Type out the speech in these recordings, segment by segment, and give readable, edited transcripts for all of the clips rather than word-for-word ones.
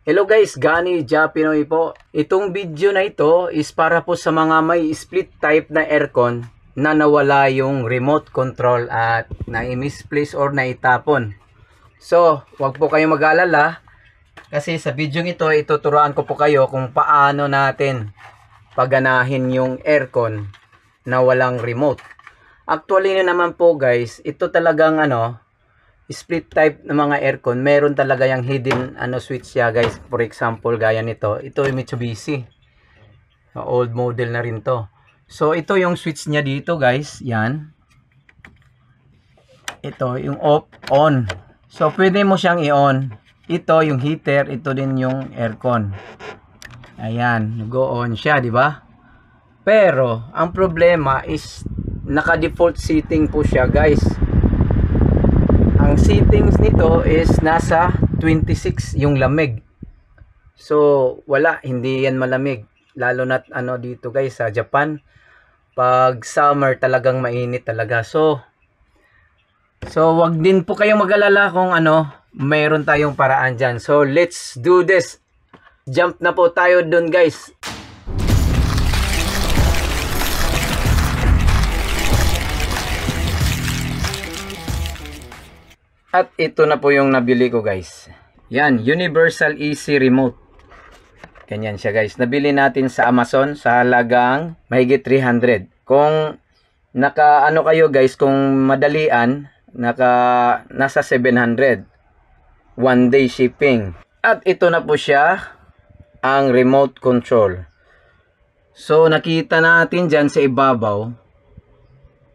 Hello guys, Gani Ja Pinoy po. Itong video na ito is para po sa mga may split type na aircon na nawala yung remote control at na-misplace or naitapon. So, wag po kayong mag-alala kasi sa video ito, ituturuan ko po kayo kung paano natin paganahin yung aircon na walang remote. Actually naman po guys, ito talagang split type ng mga aircon, meron talaga yung hidden switch siya guys. For example, gaya nito, ito yung Mitsubishi. Old model na rin to. So, ito yung switch niya dito guys. Yan. Ito yung off, on. So, pwede mo siyang i-on. Ito yung heater, ito din yung aircon. Ayan, go on siya, di ba? Pero, ang problema is naka-default setting po siya guys. Ang settings nito is nasa 26 yung lamig. So, wala, hindi yan malamig. Lalo na dito guys sa Japan. Pag summer talagang mainit talaga. So wag din po kayong mag-alala kung mayroon tayong paraan dyan. So, let's do this. Jump na po tayo dun guys. At ito na po yung nabili ko guys. Yan, Universal Easy Remote. Ganyan siya guys. Nabili natin sa Amazon sa halagang mahigit 300. Kung kayo guys, kung madalian, nasa 700. 1 day shipping. At ito na po siya, ang remote control. So nakita natin dyan sa ibabaw,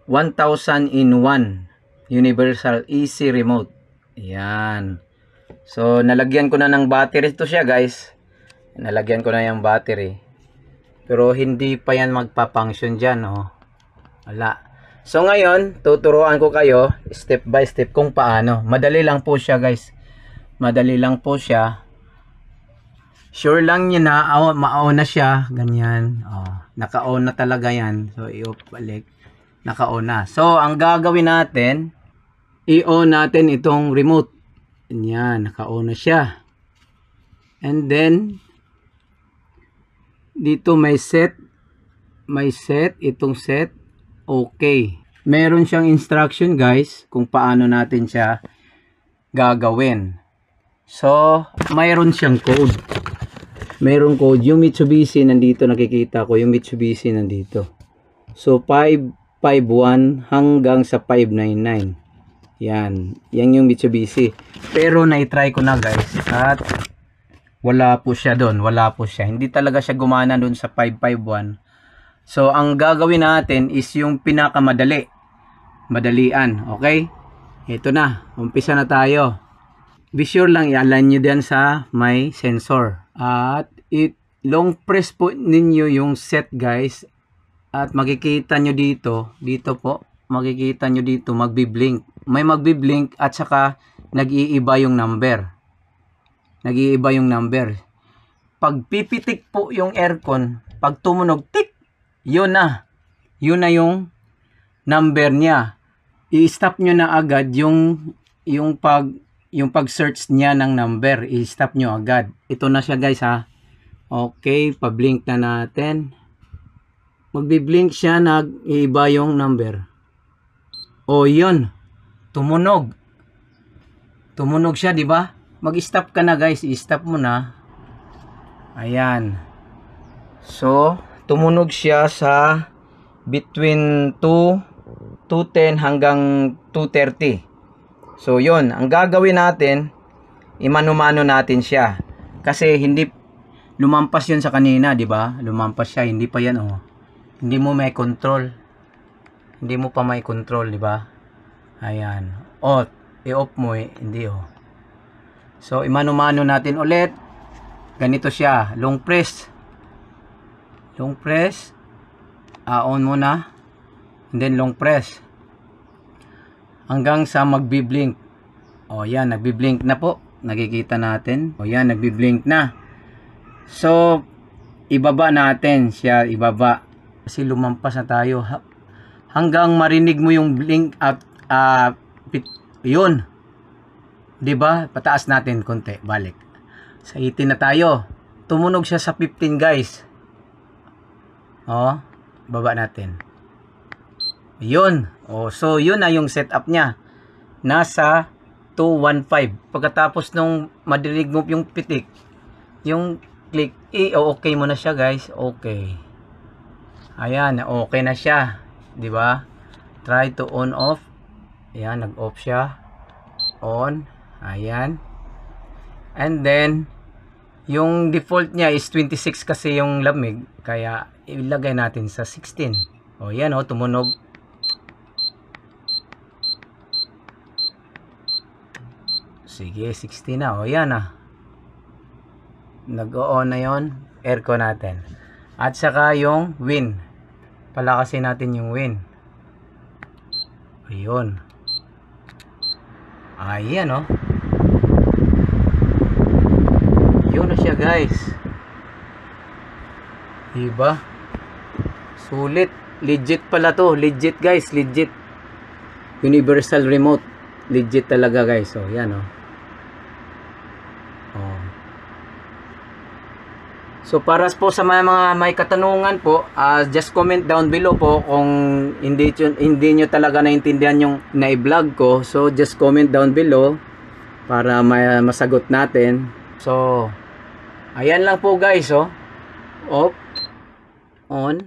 1,000 in 1. Universal Easy Remote. Yan. So, nalagyan ko na ng battery ito siya guys. Nalagyan ko na yung battery. Pero hindi pa yan magpa-function dyan. Oh. Wala. So, ngayon, tuturuan ko kayo step by step kung paano. Madali lang po siya guys. Madali lang po siya. Sure lang niya na ma-on na siya. Ganyan. Oh, naka-on na talaga yan. So, i-off balik. Naka-on na. So, ang gagawin natin, i-on natin itong remote. Yan, naka-on na siya. And then, dito may set. May set, itong set. Okay. Meron siyang instruction guys, kung paano natin siya gagawin. So, mayroon siyang code. Mayroon code. Yung Mitsubishi nandito, nakikita ko. Yung Mitsubishi nandito. So, 551 hanggang sa 599. Yan. Yan yung Mitsubishi. Pero na-try ko na guys. At wala po siya doon. Wala po siya. Hindi talaga siya gumana doon sa 551. So, ang gagawin natin is yung pinakamadali. Madalian. Okay? Ito na. Umpisa na tayo. Be sure lang i-align nyo din sa may sensor. At long press po ninyo yung set guys. At makikita nyo dito, po, makikita nyo dito, magbi-blink. May magbi-blink at saka nag-iiba yung number. Nag-iiba yung number. Pag pipitik po yung aircon, pag tumunog, tik, yun na. Yun na yung number niya. I-stop nyo na agad yung pag-search niya ng number. I-stop nyo agad. Ito na siya guys ha. Okay, pa-blink na natin. Magbi-blink siya, nag-iiba yung number. O, yun. Tumunog. Tumunog siya, di ba? Mag-stop ka na, guys. I-stop mo na. Ayan. So, tumunog siya sa between 2:10 hanggang 2:30. So, yun. Ang gagawin natin, imano-mano natin siya. Kasi hindi lumampas yun sa kanina, di ba? Lumampas siya, hindi pa yan, oh. Hindi mo may control. Hindi mo pa may control, di ba? Ayan. O, i-off mo eh. Hindi, oh. So, imano-mano natin ulit. Ganito siya. Long press. Long press. On mo na. And then, long press. Hanggang sa magbi-blink. O, yan. Nagbi-blink na po. Nakikita natin. O, yan. Nagbi-blink na. So, ibaba natin siya. Ibaba. Kasi lumampas na tayo hanggang marinig mo yung blink at yun, 'di ba? Pataas natin konti, balik. Sa 18 na tayo. Tumunog siya sa 15 guys. Oh, baba natin. Yun. Oh, so yun na yung setup niya. Nasa 215. Pagkatapos nung madirig mo yung pitik, yung click, okay mo na siya guys. Okay. Ayan, okay na siya. 'Di ba? Try to on off. Ayan, nag-off siya. On. Ayan. And then yung default niya is 26 kasi yung lamig, kaya ilagay natin sa 16. O yan o, tumunog. Sige, 16 na. O yan na. Nag-on na yon aircon natin. At saka yung wind. Palakasin natin yung wind. Ayun. Ayan o. Yun na siya guys. Diba? Sulit. Legit pala to. Legit guys. Legit. Universal remote. Legit talaga guys. So yan o. Oh. So para po sa mga may katanungan po, just comment down below po kung hindi nyo talaga naintindihan yung na-vlog ko. So just comment down below para masagot natin. So ayan lang po guys, oh. Off. On.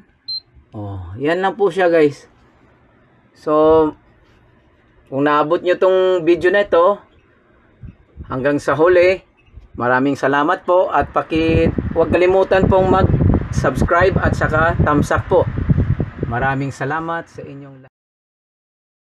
Oh, yan lang po siya guys. So kung naabot nyo tong video na ito hanggang sa huli, maraming salamat po at huwag kalimutan pong mag-subscribe at saka thumbs up po. Maraming salamat sa inyong lahat.